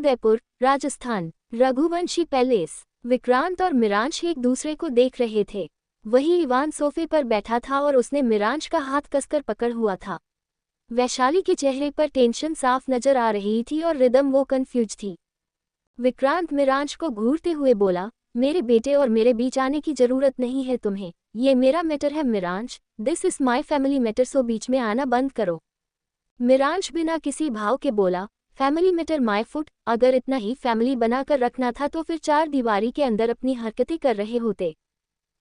Udaipur, Rajasthan. Raghuvanshi palace. Vikrant और मिरांश एक दूसरे को देख रहे थे। वही इवान सोफे पर बैठा था और उसने मिरांश का हाथ कसकर पकड़ हुआ था। वैशाली के चेहरे पर टेंशन साफ नजर आ रही थी और रिदम वो कंफ्यूज थी। विक्रांत मिरांश को घूरते हुए बोला, मेरे बेटे और मेरे बीच आने की जरूरत नहीं है तुम्हें। ये मेरा मैटर है Miransh, this is my family matter, so बीच में आना बंद करो। मिरांश बिना किसी भाव के बोला, फैमिली मैटर माय फुट, अगर इतना ही फैमिली बनाकर रखना था तो फिर चार दीवारी के अंदर अपनी हरकतें कर रहे होते।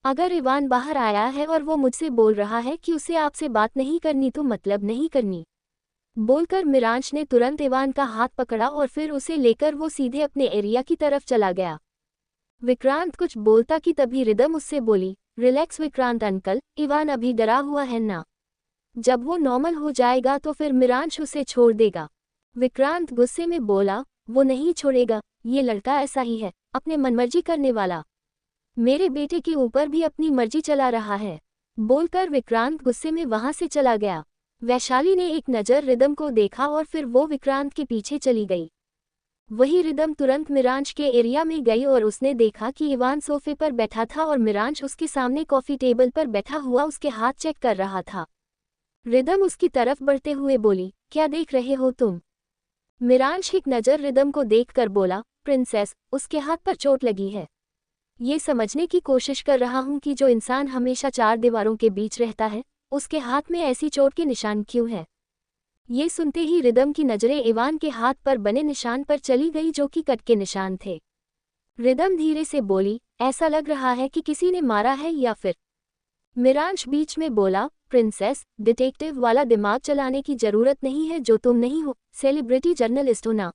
अगर इवान बाहर आया है और वो मुझसे बोल रहा है कि उसे आपसे बात नहीं करनी तो मतलब नहीं करनी। बोलकर मिरांश ने तुरंत इवान का हाथ पकड़ा और फिर उसे लेकर वो सीधे अपने एरिया की तरफ चला गया। विक्रांत कुछ बोलता कि तभी रिदम उससे बोली, रिलैक्स विक्रांत अंकल, इवान अभी डरा हुआ है ना, जब वो नॉर्मल हो जाएगा तो फिर मिरांश उसे छोड़ देगा। विक्रांत गुस्से में बोला, वो नहीं छोड़ेगा, ये लड़का ऐसा ही है, अपने मनमर्जी करने वाला। मेरे बेटे के ऊपर भी अपनी मर्जी चला रहा है। बोलकर विक्रांत गुस्से में वहां से चला गया। वैशाली ने एक नज़र रिदम को देखा और फिर वो विक्रांत के पीछे चली गई। वही रिदम तुरंत मिरांश के एरिया में गई और उसने देखा कि इवान सोफे पर बैठा था और मिरांश उसके सामने कॉफी टेबल पर बैठा हुआ उसके हाथ चेक कर रहा था। रिदम उसकी तरफ बढ़ते हुए बोली, क्या देख रहे हो तुम? मिरांश एक नज़र रिदम को देखकर बोला, प्रिंसेस, उसके हाथ पर चोट लगी है। ये समझने की कोशिश कर रहा हूँ कि जो इंसान हमेशा चार दीवारों के बीच रहता है, उसके हाथ में ऐसी चोट के निशान क्यों है? ये सुनते ही रिदम की नजरें इवान के हाथ पर बने निशान पर चली गई जो कि कट के निशान थे। रिदम धीरे से बोली, ऐसा लग रहा है कि किसी ने मारा है या फिर। मिरांश बीच में बोला, प्रिंसेस, डिटेक्टिव वाला दिमाग चलाने की जरूरत नहीं है, जो तुम नहीं हो, सेलिब्रिटी जर्नलिस्ट हो ना,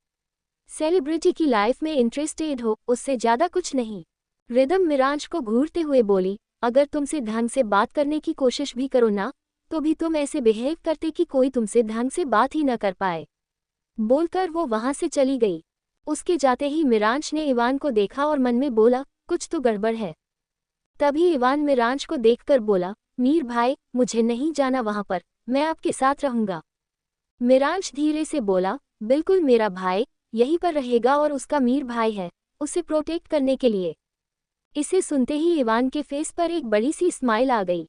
सेलिब्रिटी की लाइफ में इंटरेस्टेड हो, उससे ज्यादा कुछ नहीं। रिदम मिरांश को घूरते हुए बोली, अगर तुमसे ढंग से बात करने की कोशिश भी करो ना, तो भी तुम ऐसे बिहेव करते कि कोई तुमसे ढंग से बात ही न कर पाए। बोलकर वो वहां से चली गई। उसके जाते ही मिरांश ने इवान को देखा और मन में बोला, कुछ तो गड़बड़ है। तभी इवान मिरांश को देखकर बोला, मीर भाई, मुझे नहीं जाना वहां पर, मैं आपके साथ रहूंगा। मिरांश धीरे से बोला, बिल्कुल मेरा भाई यहीं पर रहेगा और उसका मीर भाई है, उसे प्रोटेक्ट करने के लिए। इसे सुनते ही इवान के फेस पर एक बड़ी सी स्माइल आ गई।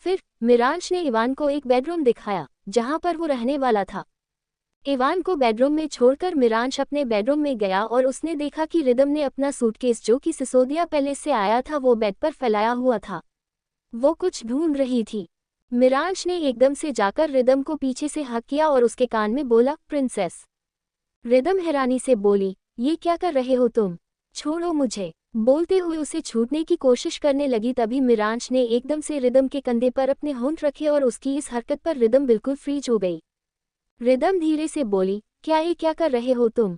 फिर मिरांश ने इवान को एक बेडरूम दिखाया जहां पर वो रहने वाला था। इवान को बेडरूम में छोड़कर मिरांश अपने बेडरूम में गया और उसने देखा कि रिदम ने अपना सूटकेस जो कि सिसोदिया पैलेस से आया था वो बेड पर फैलाया हुआ था। वो कुछ ढूंढ रही थी। मिरांश ने एकदम से जाकर रिदम को पीछे से हक किया और उसके कान में बोला, प्रिंसेस। रिदम हैरानी से बोली, ये क्या कर रहे हो तुम? छोड़ो मुझे। बोलते हुए उसे छूटने की कोशिश करने लगी। तभी मिरांश ने एकदम से रिदम के कंधे पर अपने होंठ रखे और उसकी इस हरकत पर रिदम बिल्कुल फ्रीज हो गई। रिदम धीरे से बोली, ये क्या कर रहे हो तुम?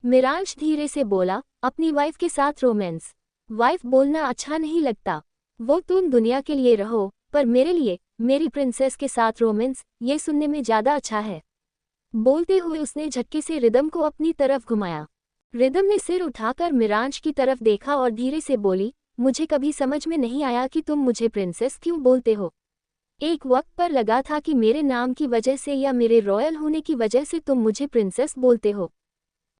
मिरांश धीरे से बोला, अपनी वाइफ के साथ रोमांस। वाइफ बोलना अच्छा नहीं लगता, वो तुम दुनिया के लिए रहो, पर मेरे लिए, मेरी प्रिंसेस के साथ रोमांस, ये सुनने में ज्यादा अच्छा है। बोलते हुए उसने झटके से रिदम को अपनी तरफ घुमाया। रिदम ने सिर उठाकर मिरांश की तरफ देखा और धीरे से बोली, मुझे कभी समझ में नहीं आया कि तुम मुझे प्रिंसेस क्यों बोलते हो। एक वक्त पर लगा था कि मेरे नाम की वजह से या मेरे रॉयल होने की वजह से तुम मुझे प्रिंसेस बोलते हो,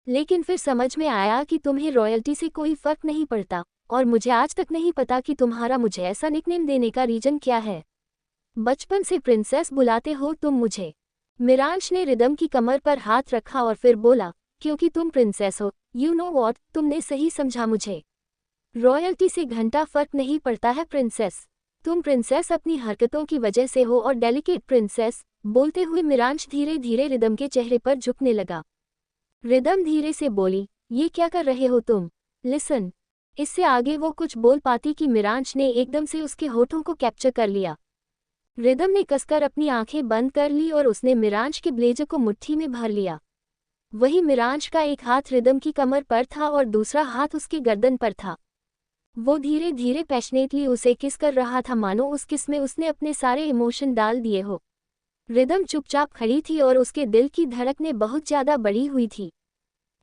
लेकिन फिर समझ में आया कि तुम्हें रॉयल्टी से कोई फर्क नहीं पड़ता, और मुझे आज तक नहीं पता कि तुम्हारा मुझे ऐसा निकनेम देने का रीजन क्या है। बचपन से प्रिंसेस बुलाते हो तुम मुझे। मिरांश ने रिदम की कमर पर हाथ रखा और फिर बोला, क्योंकि तुम प्रिंसेस हो, यू नो वॉट, तुमने सही समझा मुझे। रॉयल्टी से घंटा फर्क नहीं पड़ता है प्रिंसेस। तुम प्रिंसेस अपनी हरकतों की वजह से हो और डेलिकेट प्रिंसेस। बोलते हुए मिरांश धीरे धीरे रिदम के चेहरे पर झुकने लगा। रिदम धीरे से बोली, ये क्या कर रहे हो तुम? लिसन। इससे आगे वो कुछ बोल पाती कि मिरांश ने एकदम से उसके होठों को कैप्चर कर लिया। रिदम ने कसकर अपनी आंखें बंद कर ली और उसने मिरांश के ब्लेजर को मुट्ठी में भर लिया। वही मिरांश का एक हाथ रिदम की कमर पर था और दूसरा हाथ उसके गर्दन पर था। वो धीरे धीरे पैशनेटली उसे किस कर रहा था, मानो उस किस में उसने अपने सारे इमोशन डाल दिए हो। रिदम चुपचाप खड़ी थी और उसके दिल की धड़कनें बहुत ज्यादा बढ़ी हुई थी।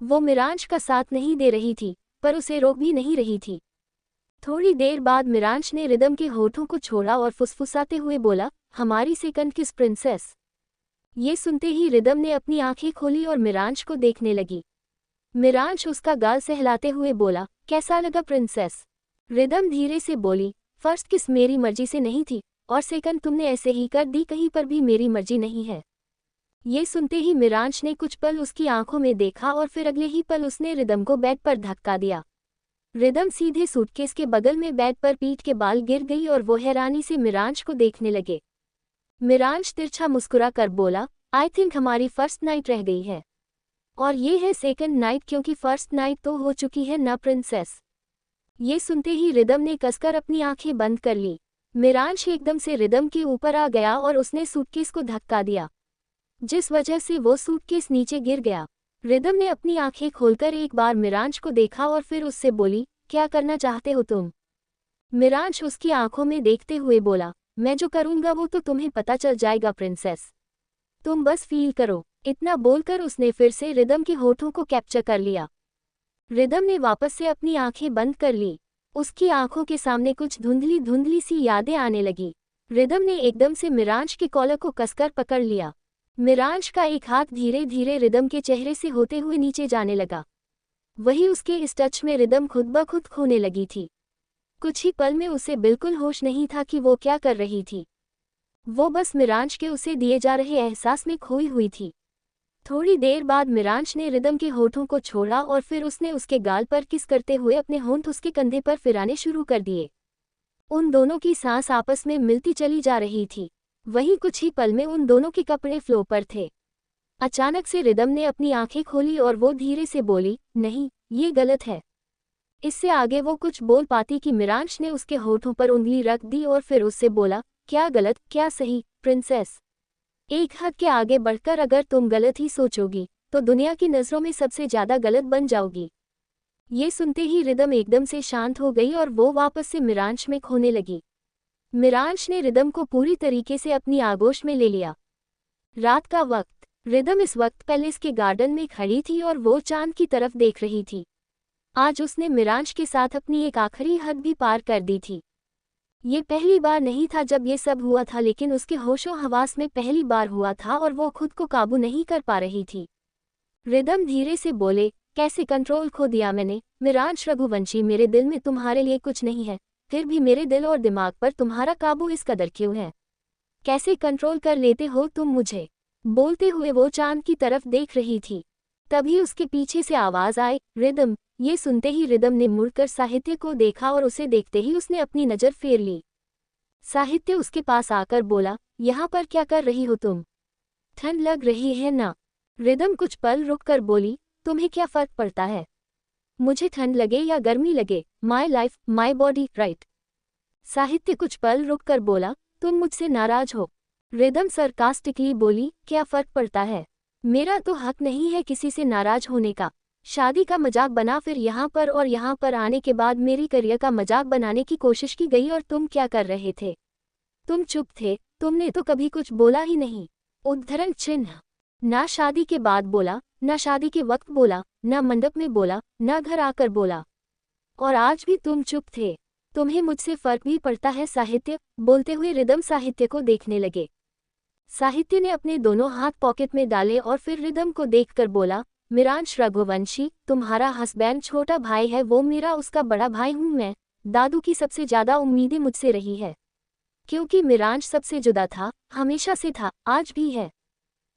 वो मिरांश का साथ नहीं दे रही थी, पर उसे रोक भी नहीं रही थी। थोड़ी देर बाद मिरांश ने रिदम के होठों को छोड़ा और फुसफुसाते हुए बोला, हमारी सेकंड किस प्रिंसेस। ये सुनते ही रिदम ने अपनी आंखें खोली और मिरांश को देखने लगी। मिरांश उसका गाल सहलाते हुए बोला, कैसा लगा प्रिंसेस? रिदम धीरे से बोली, फर्स्ट किस मेरी मर्जी से नहीं थी, और सेकंड तुमने ऐसे ही कर दी, कहीं पर भी मेरी मर्जी नहीं है। ये सुनते ही मिरांश ने कुछ पल उसकी आंखों में देखा और फिर अगले ही पल उसने रिदम को बेड पर धक्का दिया। रिदम सीधे सूटकेस के बगल में बेड पर पीठ के बाल गिर गई और वो हैरानी से मिरांश को देखने लगे। मिरांश तिरछा मुस्कुरा कर बोला, आई थिंक हमारी फर्स्ट नाइट रह गई है, और ये है सेकंड नाइट, क्योंकि फर्स्ट नाइट तो हो चुकी है ना प्रिंसेस। ये सुनते ही रिदम ने कसकर अपनी आंखें बंद कर ली। मिरांश एकदम से रिदम के ऊपर आ गया और उसने सूटकेस को धक्का दिया, जिस वजह से वो सूटकेस नीचे गिर गया। रिदम ने अपनी आंखें खोलकर एक बार मिरांश को देखा और फिर उससे बोली, क्या करना चाहते हो तुम? मिरांश उसकी आंखों में देखते हुए बोला, मैं जो करूंगा वो तो तुम्हें पता चल जाएगा प्रिंसेस, तुम बस फील करो। इतना बोलकर उसने फिर से रिदम के होठों को कैप्चर कर लिया। रिदम ने वापस से अपनी आंखें बंद कर ली। उसकी आंखों के सामने कुछ धुंधली धुंधली सी यादें आने लगी। रिदम ने एकदम से मिरांश के कॉलर को कसकर पकड़ लिया। मिरांश का एक हाथ धीरे धीरे रिदम के चेहरे से होते हुए नीचे जाने लगा। वही उसके इस टच में रिदम खुद ब खुद खोने लगी थी। कुछ ही पल में उसे बिल्कुल होश नहीं था कि वो क्या कर रही थी। वो बस मिरांश के उसे दिए जा रहे एहसास में खोई हुई थी। थोड़ी देर बाद मिरांश ने रिदम के होठों को छोड़ा और फिर उसने उसके गाल पर किस करते हुए अपने होंठ उसके कंधे पर फिराने शुरू कर दिए। उन दोनों की सांस आपस में मिलती चली जा रही थी। वहीं कुछ ही पल में उन दोनों के कपड़े फ्लो पर थे। अचानक से रिदम ने अपनी आंखें खोली और वो धीरे से बोली, नहीं, ये गलत है। इससे आगे वो कुछ बोल पाती कि मिरांश ने उसके होठों पर उंगली रख दी और फिर उससे बोला, क्या गलत क्या सही प्रिंसेस? एक हद के आगे बढ़कर अगर तुम गलत ही सोचोगी तो दुनिया की नज़रों में सबसे ज्यादा गलत बन जाओगी। ये सुनते ही रिदम एकदम से शांत हो गई और वो वापस से मिरांश में खोने लगी। मिरांश ने रिदम को पूरी तरीके से अपनी आगोश में ले लिया। रात का वक्त। रिदम इस वक्त पैलेस के गार्डन में खड़ी थी और वो चांद की तरफ देख रही थी। आज उसने मिरांश के साथ अपनी एक आखिरी हद भी पार कर दी थी। ये पहली बार नहीं था जब ये सब हुआ था, लेकिन उसके होशो हवास में पहली बार हुआ था और वो खुद को काबू नहीं कर पा रही थी। रिदम धीरे से बोले, कैसे कंट्रोल खो दिया मैंने? मिरांश रघुवंशी, मेरे दिल में तुम्हारे लिए कुछ नहीं है, फिर भी मेरे दिल और दिमाग पर तुम्हारा काबू इस कदर क्यों है? कैसे कंट्रोल कर लेते हो तुम मुझे? बोलते हुए वो चांद की तरफ देख रही थी। तभी उसके पीछे से आवाज आई, रिदम। ये सुनते ही रिदम ने मुड़कर साहित्य को देखा और उसे देखते ही उसने अपनी नज़र फेर ली। साहित्य उसके पास आकर बोला, यहाँ पर क्या कर रही हो तुम? ठंड लग रही है ना? रिदम कुछ पल रुककर बोली, तुम्हें क्या फर्क पड़ता है? मुझे ठंड लगे या गर्मी लगे, my life my body, right? साहित्य कुछ पल रुककर बोला, तुम मुझसे नाराज हो? रिदम सरकास्टिकली बोली, क्या फर्क पड़ता है? मेरा तो हक नहीं है किसी से नाराज होने का। शादी का मजाक बना, फिर यहाँ पर और यहाँ पर आने के बाद मेरी करियर का मजाक बनाने की कोशिश की गई, और तुम क्या कर रहे थे? तुम चुप थे, तुमने तो कभी कुछ बोला ही नहीं। उद्धरण चिन्ह। ना शादी के बाद बोला, ना शादी के वक्त बोला, ना मंडप में बोला, ना घर आकर बोला, और आज भी तुम चुप थे। तुम्हें मुझसे फर्क भी पड़ता है साहित्य? बोलते हुए रिदम साहित्य को देखने लगे। साहित्य ने अपने दोनों हाथ पॉकेट में डाले और फिर रिदम को देखकर बोला, मिरांश रघुवंशी, तुम्हारा हस्बैंड छोटा भाई है, वो मेरा उसका बड़ा भाई हूँ मैं। दादू की सबसे ज्यादा उम्मीदें मुझसे रही है, क्योंकि मिरांश सबसे जुदा था, हमेशा से था, आज भी है।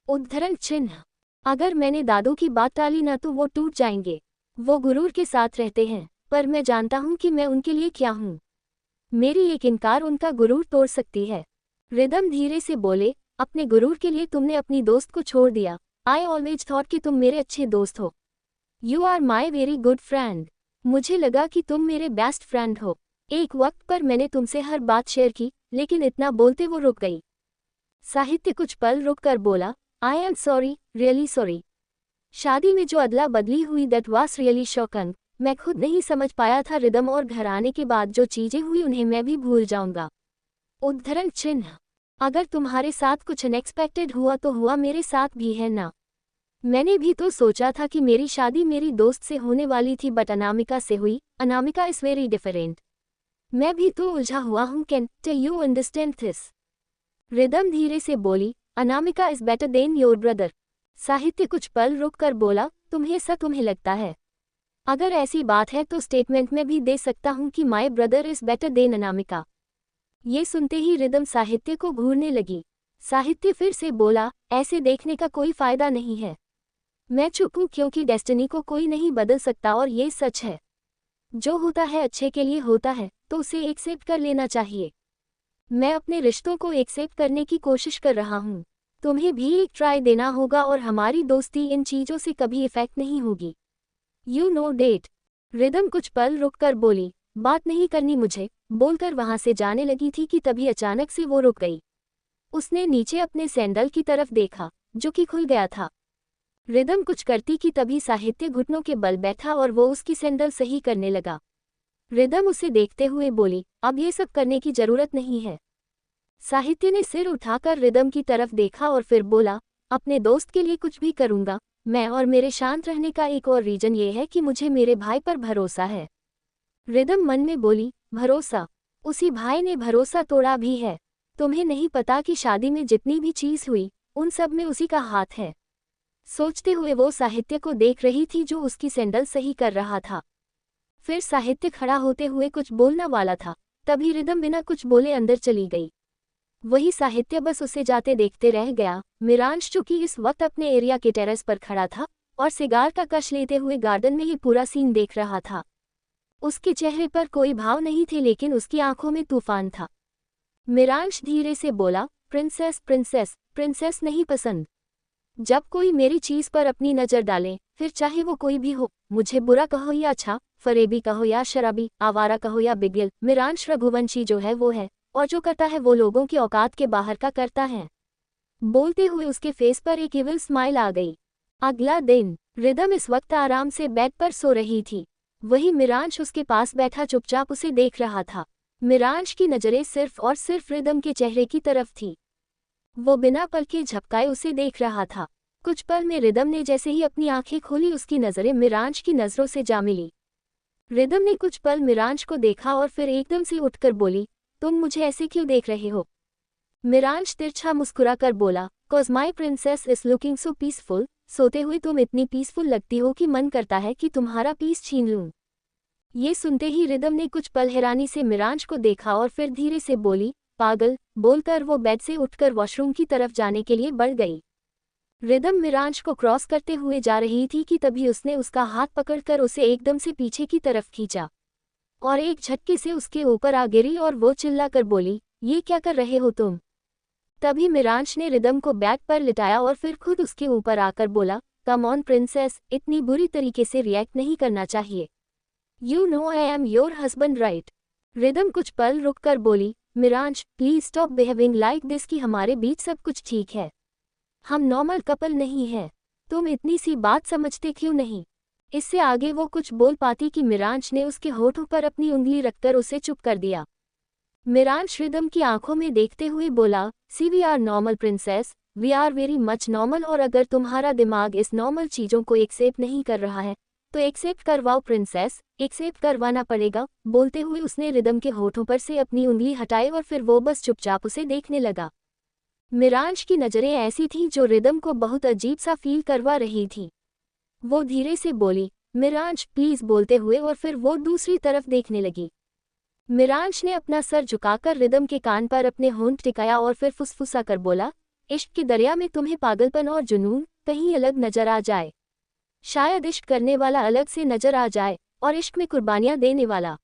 उद्धरण चिन्ह। अगर मैंने दादू की बात टाली ना तो वो टूट जाएंगे। वो गुरूर के साथ रहते हैं, पर मैं जानता हूँ कि मैं उनके लिए क्या हूँ। मेरी एक इनकार उनका गुरूर तोड़ सकती है। रिदम धीरे से बोले, अपने गुरूर के लिए तुमने अपनी दोस्त को छोड़ दिया। आई ऑलवेज थॉट कि तुम मेरे अच्छे दोस्त हो। You are my very good friend. मुझे लगा कि तुम मेरे बेस्ट फ्रेंड हो। एक वक्त पर मैंने तुमसे हर बात शेयर की, लेकिन इतना बोलते वो रुक गई। साहित्य कुछ पल रुक कर बोला, I am sorry, really sorry. शादी में जो अदला बदली हुई, दैट वाज रियली शॉकिंग। मैं खुद नहीं समझ पाया था रिदम, और घर आने के बाद जो चीजें हुई उन्हें मैं भी भूल जाऊंगा। उद्धरण चिन्ह। अगर तुम्हारे साथ कुछ अनएक्सपेक्टेड हुआ तो हुआ, मेरे साथ भी है ना। मैंने भी तो सोचा था कि मेरी शादी मेरी दोस्त से होने वाली थी, बट अनामिका से हुई। Anamika is very different. मैं भी तो उलझा हुआ हूँ। Cantt you understand this? Rhythm धीरे से बोली, Anamika is better than your brother. साहित्य कुछ पल रुक कर बोला, तुम्हें लगता है? अगर ऐसी बात है तो स्टेटमेंट में भी दे सकता हूँ कि my brother is better than Anamika. ये सुनते ही रिदम साहित्य को घूरने लगी। साहित्य फिर से बोला, ऐसे देखने का कोई फायदा नहीं है। मैं चुप हूँ क्योंकि डेस्टिनी को कोई नहीं बदल सकता और ये सच है। जो होता है अच्छे के लिए होता है, तो उसे एक्सेप्ट कर लेना चाहिए। मैं अपने रिश्तों को एक्सेप्ट करने की कोशिश कर रहा हूँ। तुम्हें भी एक ट्राई देना होगा और हमारी दोस्ती इन चीज़ों से कभी इफेक्ट नहीं होगी। You know date. रिदम कुछ पल रुककर बोली, बात नहीं करनी मुझे, बोलकर वहां से जाने लगी थी कि तभी अचानक से वो रुक गई। उसने नीचे अपने सैंडल की तरफ देखा, जो कि खुल गया था। रिदम कुछ करती कि तभी साहित्य घुटनों के बल बैठा और वो उसकी सैंडल सही करने लगा। रिदम उसे देखते हुए बोली, अब ये सब करने की जरूरत नहीं है। साहित्य ने सिर उठाकर रिदम की तरफ देखा और फिर बोला, अपने दोस्त के लिए कुछ भी करूंगा। मैं और मेरे शांत रहने का एक और रीजन ये है कि मुझे मेरे भाई पर भरोसा है। रिदम मन में बोली, भरोसा? उसी भाई ने भरोसा तोड़ा भी है। तुम्हें नहीं पता कि शादी में जितनी भी चीज हुई, उन सब में उसी का हाथ है। सोचते हुए वो साहित्य को देख रही थी जो उसकी सैंडल सही कर रहा था। फिर साहित्य खड़ा होते हुए कुछ बोलना वाला था, तभी रिदम बिना कुछ बोले अंदर चली गई। वही साहित्य बस उसे जाते देखते रह गया। मिरांश जो कि इस वक्त अपने एरिया के टेरेस पर खड़ा था और सिगार का कश लेते हुए गार्डन में ये पूरा सीन देख रहा था। उसके चेहरे पर कोई भाव नहीं थे लेकिन उसकी आंखों में तूफान था। मिरांश धीरे से बोला, प्रिंसेस प्रिंसेस प्रिंसेस नहीं पसंद। जब कोई मेरी चीज पर अपनी नजर डाले, फिर चाहे वो कोई भी हो, मुझे बुरा कहो या अच्छा, फरेबी कहो या शराबी, आवारा कहो या बिगल, मिरांश रघुवंशी जो है वो है, और जो करता है वो लोगों की औकात के बाहर का करता है। बोलते हुए उसके फेस पर एक इविल स्माइल आ गई। अगला दिन रिदम इस वक्त आराम से बेड पर सो रही थी। वही मिरांश उसके पास बैठा चुपचाप उसे देख रहा था। मिरांश की नजरें सिर्फ और सिर्फ रिदम के चेहरे की तरफ थी। वो बिना पलके झपकाए उसे देख रहा था। कुछ पल में रिदम ने जैसे ही अपनी आंखें खोली उसकी नजरें मिरांश की नजरों से जा मिली। रिदम ने कुछ पल मिरांश को देखा और फिर एकदम से उठकर बोली, तुम मुझे ऐसे क्यों देख रहे हो? मिरांश तिरछा मुस्कुराकर बोला, cause my princess is looking so peaceful. सोते हुए तुम इतनी पीसफुल लगती हो कि मन करता है कि तुम्हारा पीस छीन लूं। ये सुनते ही रिदम ने कुछ पल हैरानी से मिरांश को देखा और फिर धीरे से बोली, पागल, बोलकर वो बेड से उठकर वॉशरूम की तरफ जाने के लिए बढ़ गई। रिदम मिरांश को क्रॉस करते हुए जा रही थी कि तभी उसने उसका हाथ पकड़कर उसे एकदम से पीछे की तरफ खींचा और एक झटके से उसके ऊपर आ गिरी और वो चिल्लाकर बोली, ये क्या कर रहे हो तुम? तभी मिरांश ने रिदम को बेड पर लिटाया और फिर खुद उसके ऊपर आकर बोला, कम ऑन प्रिंसेस, इतनी बुरी तरीके से रिएक्ट नहीं करना चाहिए। You know I am your husband right? Rhythm कुछ पल रुककर बोली, Miransh please stop behaving like this कि हमारे बीच सब कुछ ठीक है। हम नॉर्मल कपल नहीं हैं। तुम इतनी सी बात समझते क्यों नहीं? इससे आगे वो कुछ बोल पाती कि मिरांश ने उसके होठों पर अपनी उंगली रखकर उसे चुप कर दिया। मिरांश रिदम की आंखों में देखते हुए बोला, see we are normal princess, we are very much normal, और अगर तुम्हारा दिमाग इस नॉर्मल चीज़ों को एक्सेप्ट नहीं कर रहा है तो एक्सेप्ट करवाओ प्रिंसेस, एक्सेप्ट करवाना पड़ेगा। बोलते हुए उसने रिदम के होठों पर से अपनी उंगली हटाई और फिर वो बस चुपचाप उसे देखने लगा। मिरांश की नज़रें ऐसी थीं जो रिदम को बहुत अजीब सा फील करवा रही थी। वो धीरे से बोली, मिरांश प्लीज, बोलते हुए और फिर वो दूसरी तरफ देखने लगी। मिरांश ने अपना सर झुकाकर रिदम के कान पर अपने होंठ टिकाया और फिर फुसफुसा कर बोला, इश्क के दरिया में तुम्हें पागलपन और जुनून कहीं अलग नजर आ जाए। शायद इश्क करने वाला अलग से नजर आ जाए और इश्क में कुर्बानियां देने वाला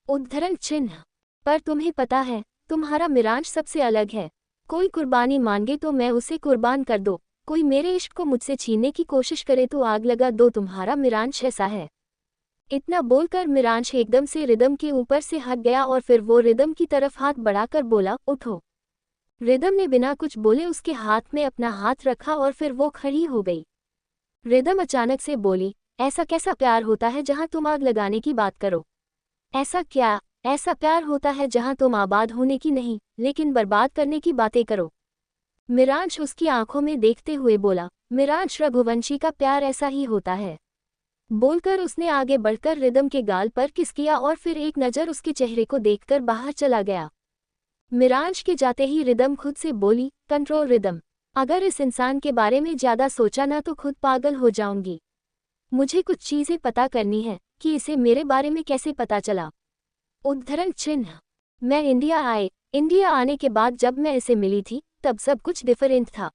उद्धरण चिन्ह। पर तुम्हें पता है, तुम्हारा मिरांश सबसे अलग है। कोई कुर्बानी मांगे तो मैं उसे कुर्बान कर दो, कोई मेरे इश्क को मुझसे छीनने की कोशिश करे तो आग लगा दो, तुम्हारा मिरांश ऐसा है। इतना बोलकर मिरांश एकदम से रिदम के ऊपर से हट गया और फिर वो रिदम की तरफ हाथ बढ़ाकर बोला, उठो। रिदम ने बिना कुछ बोले उसके हाथ में अपना हाथ रखा और फिर वो खड़ी हो गई। रिदम अचानक से बोली, ऐसा कैसा प्यार होता है जहां तुम आग लगाने की बात करो? ऐसा प्यार होता है जहां तुम आबाद होने की नहीं लेकिन बर्बाद करने की बातें करो। मिरांश उसकी आंखों में देखते हुए बोला, मिरांश रघुवंशी का प्यार ऐसा ही होता है। बोलकर उसने आगे बढ़कर रिदम के गाल पर किस किया और फिर एक नज़र उसके चेहरे को देखकर बाहर चला गया। मिरांश के जाते ही रिदम खुद से बोली, कंट्रोल रिदम, अगर इस इंसान के बारे में ज्यादा सोचा ना तो खुद पागल हो जाऊंगी। मुझे कुछ चीजें पता करनी है कि इसे मेरे बारे में कैसे पता चला। उद्धरण चिन्ह। मैं इंडिया आने के बाद जब मैं इसे मिली थी तब सब कुछ डिफरेंट था।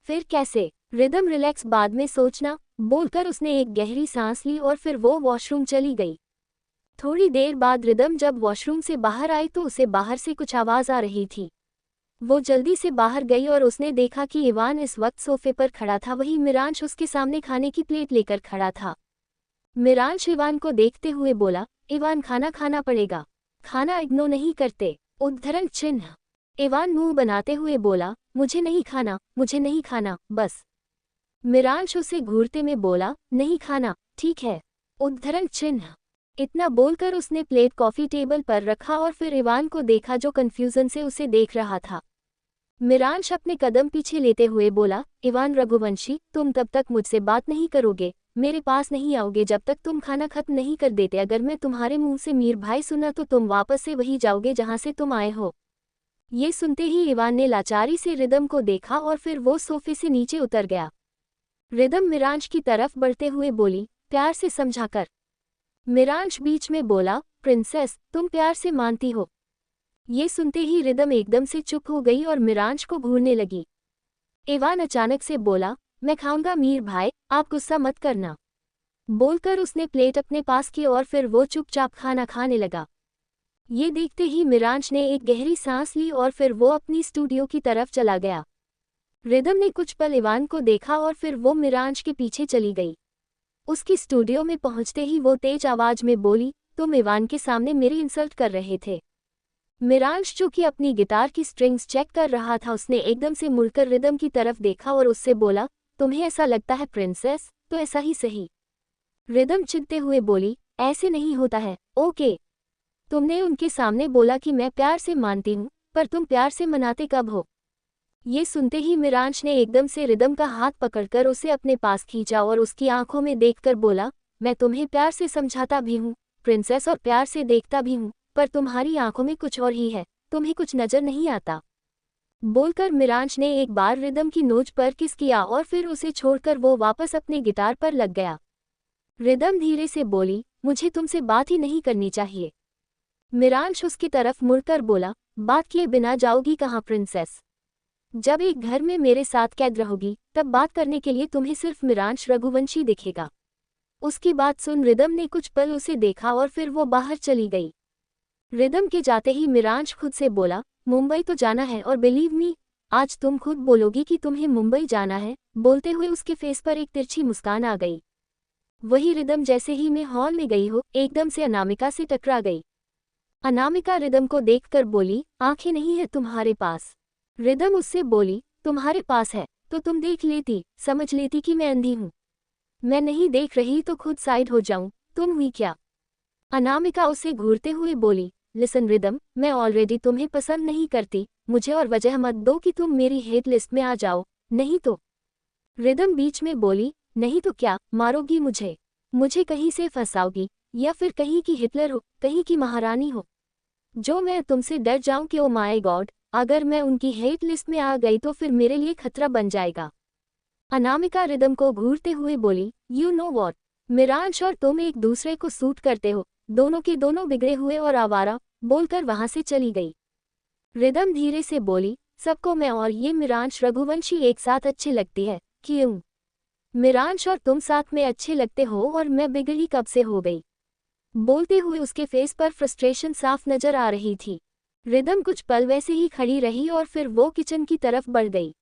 फिर कैसे? रिदम रिलैक्स, बाद में सोचना, बोलकर उसने एक गहरी सांस ली और फिर वो वॉशरूम चली गई। थोड़ी देर बाद रिदम जब वॉशरूम से बाहर आई तो उसे बाहर से कुछ आवाज आ रही थी। वो जल्दी से बाहर गई और उसने देखा कि इवान इस वक्त सोफे पर खड़ा था, वहीं मिरांश उसके सामने खाने की प्लेट लेकर खड़ा था। मिरांश इवान को देखते हुए बोला, इवान खाना खाना पड़ेगा, खाना इग्नोर नहीं करते। उद्धरण चिन्ह। इवान मुंह बनाते हुए बोला, मुझे नहीं खाना, बस। मिरांश उसे घूरते में बोला, नहीं खाना, ठीक है। उद्धरण चिन्ह। इतना बोलकर उसने प्लेट कॉफी टेबल पर रखा और फिर इवान को देखा जो कंफ्यूजन से उसे देख रहा था। मिरांश अपने कदम पीछे लेते हुए बोला, इवान रघुवंशी, तुम तब तक मुझसे बात नहीं करोगे, मेरे पास नहीं आओगे जब तक तुम खाना खत्म नहीं कर देते। अगर मैं तुम्हारे मुंह से मीर भाई सुना तो तुम वापस से वही जाओगे जहां से तुम आए हो। ये सुनते ही इवान ने लाचारी से रिदम को देखा और फिर वो सोफे से नीचे उतर गया। रिदम मिरांश की तरफ बढ़ते हुए बोली, प्यार से समझाकर। मिरांश बीच में बोला, प्रिंसेस, तुम प्यार से मानती हो। ये सुनते ही रिदम एकदम से चुप हो गई और मिरांश को घूरने लगी। इवान अचानक से बोला, मैं खाऊंगा मीर भाई, आप गुस्सा मत करना। बोलकर उसने प्लेट अपने पास की और फिर वो चुपचाप खाना खाने लगा। ये देखते ही मिरांश ने एक गहरी सांस ली और फिर वो अपनी स्टूडियो की तरफ चला गया। रिदम ने कुछ पल इवान को देखा और फिर वो मिरांश के पीछे चली गई। उसकी स्टूडियो में पहुंचते ही वो तेज आवाज में बोली, तुम इवान के सामने मेरी इंसल्ट कर रहे थे। मिरांश जो कि अपनी गिटार की स्ट्रिंग्स चेक कर रहा था, उसने एकदम से मुड़कर रिदम की तरफ देखा और उससे बोला, तुम्हें ऐसा लगता है प्रिंसेस, तो ऐसा ही सही। रिदम चिढ़ते हुए बोली, ऐसे नहीं होता है, ओके। तुमने उनके सामने बोला कि मैं प्यार से मानती हूँ, पर तुम प्यार से मनाते कब हो? ये सुनते ही मिरांश ने एकदम से रिदम का हाथ पकड़कर उसे अपने पास खींचा और उसकी आंखों में देखकर बोला, मैं तुम्हें प्यार से समझाता भी हूँ प्रिंसेस, और प्यार से देखता भी हूँ, पर तुम्हारी आंखों में कुछ और ही है, तुम्हें कुछ नजर नहीं आता। बोलकर मिरांश ने एक बार रिदम की नोच पर किस किया और फिर उसे छोड़कर वो वापस अपने गिटार पर लग गया। रिदम धीरे से बोली, मुझे तुमसे बात ही नहीं करनी चाहिए। मिरांश उसकी तरफ मुड़कर बोला, बात किए बिना जाओगी कहाँ प्रिंसेस? जब एक घर में मेरे साथ कैद रहोगी तब बात करने के लिए तुम्हें सिर्फ मिरांश रघुवंशी दिखेगा। उसकी बात सुन रिदम ने कुछ पल उसे देखा और फिर वो बाहर चली गई। रिदम के जाते ही मिरांश खुद से बोला, मुंबई तो जाना है, और बिलीव मी, आज तुम खुद बोलोगी कि तुम्हें मुंबई जाना है। बोलते हुए उसके फेस पर एक तिरछी मुस्कान आ गई। वही रिदम जैसे ही मैं हॉल में गई हो एकदम से अनामिका से टकरा गई। अनामिका रिदम को देखकर बोली, आंखें नहीं है तुम्हारे पास? रिदम उससे बोली, तुम्हारे पास है तो तुम देख लेती, समझ लेती कि मैं अंधी हूँ। मैं नहीं देख रही तो खुद साइड हो जाऊं, तुम हुई क्या? अनामिका उसे घूरते हुए बोली, लिसन रिदम, मैं ऑलरेडी तुम्हें पसंद नहीं करती, मुझे और वजह मत दो कि तुम मेरी हेट लिस्ट में आ जाओ, नहीं तो। रिदम बीच में बोली, नहीं तो क्या, मारोगी मुझे कहीं से फंसाओगी, या फिर कहीं की हिटलर हो, कहीं की महारानी हो, जो मैं तुमसे डर जाऊं कि ओ माय गॉड, अगर मैं उनकी हेट लिस्ट में आ गई तो फिर मेरे लिए खतरा बन जाएगा। अनामिका रिदम को घूरते हुए बोली, यू नो वॉट, मिरांश और तुम एक दूसरे को सूट करते हो, दोनों के दोनों बिगड़े हुए और आवारा। बोलकर वहां से चली गई। रिदम धीरे से बोली, सबको मैं और ये मिरांश रघुवंशी एक साथ अच्छे लगती है, क्यों? मिरांश और तुम साथ में अच्छे लगते हो और मैं बिगड़ी कब से हो गई? बोलते हुए उसके फेस पर फ्रस्ट्रेशन साफ नजर आ रही थी। रिदम कुछ पल वैसे ही खड़ी रही और फिर वो किचन की तरफ बढ़ गई।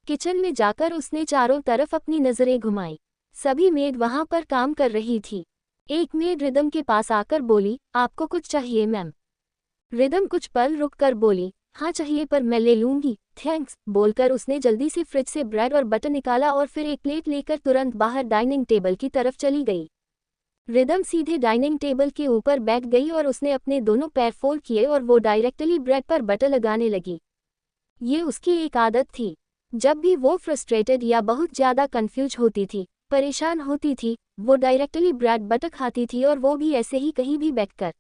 किचन में जाकर उसने चारों तरफ अपनी नजरें घुमाई। सभी मेड वहां पर काम कर रही थी। एक मेड रिदम के पास आकर बोली, आपको कुछ चाहिए मैम? रिदम कुछ पल रुककर बोली, हाँ चाहिए, पर मैं ले लूंगी, थैंक्स। बोलकर उसने जल्दी से फ्रिज से ब्रेड और बटर निकाला और फिर एक प्लेट लेकर तुरंत बाहर डाइनिंग टेबल की तरफ चली गई। रिदम सीधे डाइनिंग टेबल के ऊपर बैठ गई और उसने अपने दोनों पैर फोल्ड किए और वो डायरेक्टली ब्रेड पर बटर लगाने लगी। ये उसकी एक आदत थी। जब भी वो फ्रस्ट्रेटेड या बहुत ज़्यादा कंफ्यूज होती थी, परेशान होती थी, वो डायरेक्टली ब्रेड बटर खाती थी, और वो भी ऐसे ही कहीं भी बैठकर।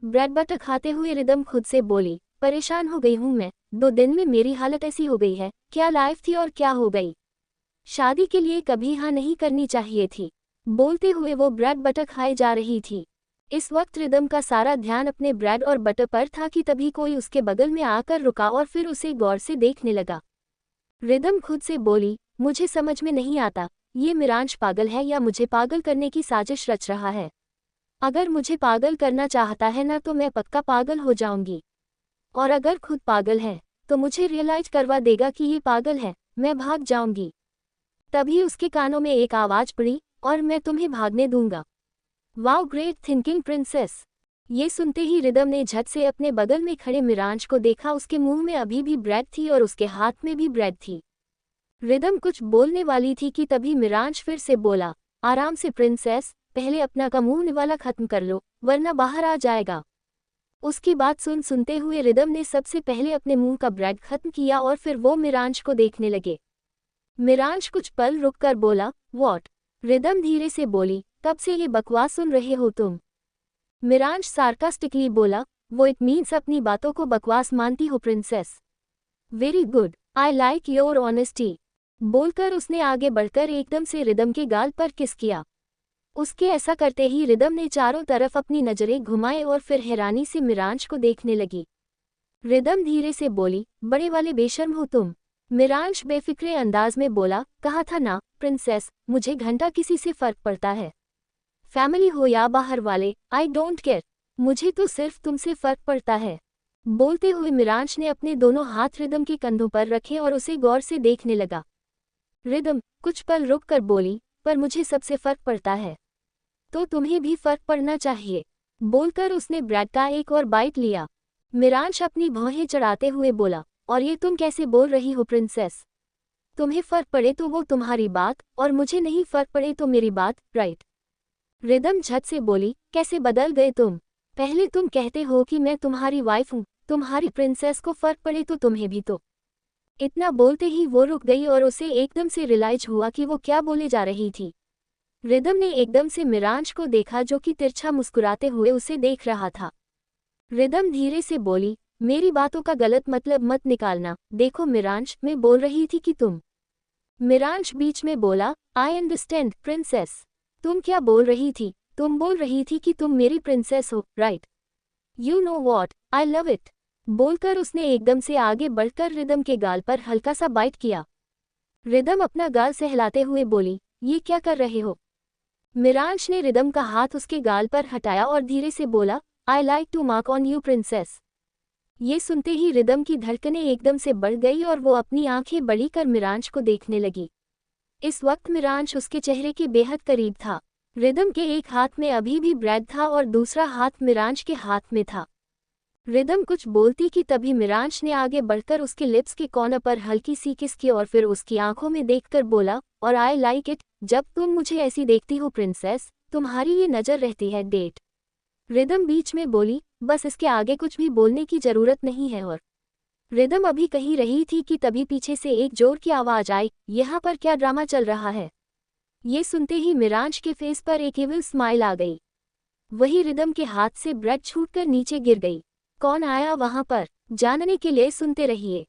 ब्रेड बटर खाते हुए रिदम खुद से बोली, परेशान हो गई हूँ मैं, 2 दिन में मेरी हालत ऐसी हो गई है, क्या लाइफ थी और क्या हो गई। शादी के लिए कभी हाँ नहीं करनी चाहिए थी। बोलते हुए वो ब्रेड बटर खाए जा रही थी। इस वक्त रिदम का सारा ध्यान अपने ब्रेड और बटर पर था कि तभी कोई उसके बगल में आकर रुका और फिर उसे गौर से देखने लगा। रिदम खुद से बोली, मुझे समझ में नहीं आता, ये मिरांश पागल है या मुझे पागल करने की साजिश रच रहा है। अगर मुझे पागल करना चाहता है ना तो मैं पक्का पागल हो जाऊंगी, और अगर खुद पागल है तो मुझे रियलाइज करवा देगा कि ये पागल है, मैं भाग जाऊंगी। तभी उसके कानों में एक आवाज पड़ी, और मैं तुम्हें भागने दूंगा। Wow great thinking princess. ये सुनते ही रिदम ने झट से अपने बगल में खड़े मिरांश को देखा। उसके मुंह में अभी भी ब्रेड थी और उसके हाथ में भी ब्रेड थी। रिदम कुछ बोलने वाली थी कि तभी मिरांश फिर से बोला, आराम से प्रिंसेस, पहले अपना का मुंह निवाला खत्म कर लो वरना बाहर आ जाएगा। उसकी बात सुनते हुए रिदम ने सबसे पहले अपने मुंह का ब्रेड खत्म किया और फिर वो मिरांश को देखने लगे। मिरांश कुछ पल रुककर बोला, व्हाट? रिदम धीरे से बोली, कब से ये बकवास सुन रहे हो तुम? मिरांश सार्कास्टिकली बोला, वो इट मीन्स अपनी बातों को बकवास मानती हो princess. Very good, I like your honesty. बोलकर उसने आगे बढ़कर एकदम से रिदम के गाल पर किस किया। उसके ऐसा करते ही रिदम ने चारों तरफ अपनी नजरें घुमाए और फिर हैरानी से मिरांश को देखने लगी। रिदम धीरे से बोली, बड़े वाले बेशर्म हो तुम। मिरांश बेफिक्रे अंदाज में बोला, कहा था ना प्रिंसेस, मुझे घंटा किसी से फर्क पड़ता है, फैमिली हो या बाहर वाले, आई डोंट केयर, मुझे तो सिर्फ तुमसे फर्क पड़ता है। बोलते हुए मिरांश ने अपने दोनों हाथ रिदम के कंधों पर रखे और उसे गौर से देखने लगा। रिदम कुछ पल रुक कर बोली, पर मुझे सबसे फर्क पड़ता है तो तुम्हें भी फर्क पड़ना चाहिए। बोलकर उसने ब्रेड का एक और बाइट लिया। मिरांश अपनी भौहें चढ़ाते हुए बोला, और ये तुम कैसे बोल रही हो प्रिंसेस? तुम्हें फर्क पड़े तो वो तुम्हारी बात, और मुझे नहीं फर्क पड़े तो मेरी बात, राइट? रिदम झट से बोली, कैसे बदल गए तुम? पहले तुम कहते हो कि मैं तुम्हारी वाइफ हूँ, तुम्हारी प्रिंसेस को फर्क पड़े तो तुम्हें भी तो। इतना बोलते ही वो रुक गई और उसे एकदम से रियलाइज हुआ कि वो क्या बोले जा रही थी। रिदम ने एकदम से मिरांश को देखा जो कि तिरछा मुस्कुराते हुए उसे देख रहा था। रिदम धीरे से बोली, मेरी बातों का गलत मतलब मत निकालना, देखो मिरांश, मैं बोल रही थी कि तुम। मिरांश बीच में बोला, आई अंडरस्टैंड प्रिंसेस। तुम क्या बोल रही थी? तुम बोल रही थी कि तुम मेरी प्रिंसेस हो, right? You know what, I love it. बोलकर उसने एकदम से आगे बढ़कर रिदम के गाल पर हल्का सा बाइट किया। रिदम अपना गाल सहलाते हुए बोली, ये क्या कर रहे हो? मिरांश ने रिदम का हाथ उसके गाल पर हटाया और धीरे से बोला, I like to mark on you princess. ये सुनते ही रिदम की धड़कनें एकदम से बढ़ गई और वो अपनी आंखें बड़ी कर मिरांश को देखने लगी। इस वक्त मिरांश उसके चेहरे के बेहद करीब था। रिदम के एक हाथ में अभी भी ब्रेड था और दूसरा हाथ मिरांश के हाथ में था। रिदम कुछ बोलती कि तभी मिरांश ने आगे बढ़कर उसके लिप्स के कॉर्नर पर हल्की सी किस की और फिर उसकी आंखों में देखकर बोला, और आई लाइक इट, जब तुम मुझे ऐसी देखती हो प्रिंसेस, तुम्हारी ये नज़र रहती है डेट। रिदम बीच में बोली, बस इसके आगे कुछ भी बोलने की जरूरत नहीं है। और रिदम अभी कही रही थी कि तभी पीछे से एक जोर की आवाज आई, यहाँ पर क्या ड्रामा चल रहा है? ये सुनते ही मिरांश के फेस पर एक इविल स्माइल आ गई। वही रिदम के हाथ से ब्रेड छूटकर नीचे गिर गई। कौन आया वहां पर? जानने के लिए सुनते रहिए।